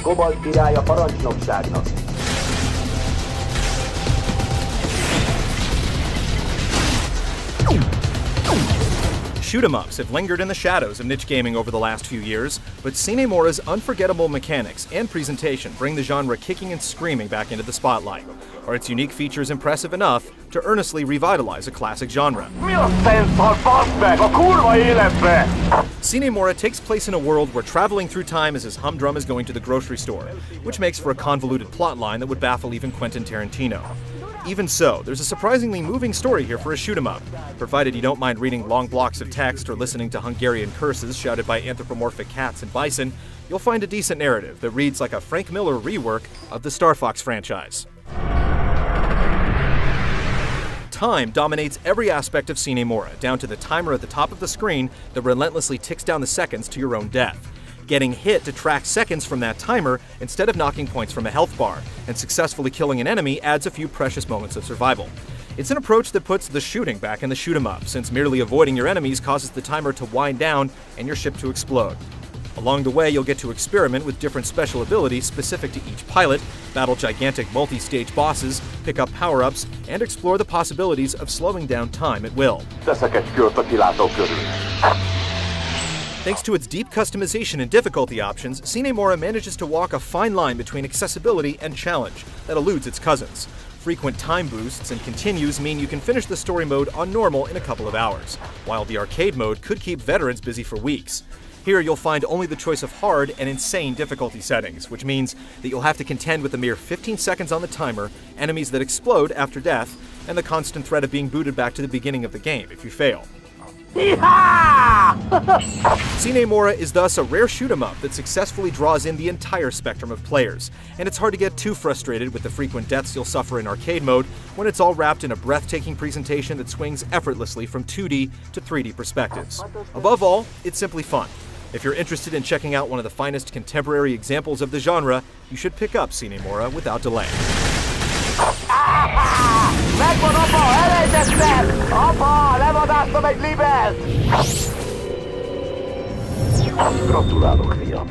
Kobold király a parancsnokságnak. Shoot-'em-ups have lingered in the shadows of niche gaming over the last few years, but Sine Mora's unforgettable mechanics and presentation bring the genre kicking and screaming back into the spotlight. Are its unique features impressive enough to earnestly revitalize a classic genre? Sine Mora takes place in a world where traveling through time is as humdrum as going to the grocery store, which makes for a convoluted plotline that would baffle even Quentin Tarantino. Even so, there's a surprisingly moving story here for a shoot-'em-up. Provided you don't mind reading long blocks of text or listening to Hungarian curses shouted by anthropomorphic cats and bison, you'll find a decent narrative that reads like a Frank Miller rework of the Star Fox franchise. Time dominates every aspect of Sine Mora, down to the timer at the top of the screen that relentlessly ticks down the seconds to your own death. Getting hit detracts seconds from that timer instead of knocking points from a health bar, and successfully killing an enemy adds a few precious moments of survival. It's an approach that puts the shooting back in the shoot-'em-up, since merely avoiding your enemies causes the timer to wind down and your ship to explode. Along the way, you'll get to experiment with different special abilities specific to each pilot, battle gigantic multi-stage bosses, pick up power-ups, and explore the possibilities of slowing down time at will. Thanks to its deep customization and difficulty options, Sine Mora manages to walk a fine line between accessibility and challenge that eludes its cousins. Frequent time boosts and continues mean you can finish the story mode on normal in a couple of hours, while the arcade mode could keep veterans busy for weeks. Here you'll find only the choice of hard and insane difficulty settings, which means that you'll have to contend with a mere 15 seconds on the timer, enemies that explode after death, and the constant threat of being booted back to the beginning of the game if you fail. Sine Mora is thus a rare shoot-'em-up that successfully draws in the entire spectrum of players, and it's hard to get too frustrated with the frequent deaths you'll suffer in arcade mode when it's all wrapped in a breathtaking presentation that swings effortlessly from 2D to 3D perspectives. Above all, it's simply fun. If you're interested in checking out one of the finest contemporary examples of the genre, you should pick up Sine Mora without delay. Megvan, apa! Elejtettem! Apa! Levadásztam egy libert! Gratulálok, fiam!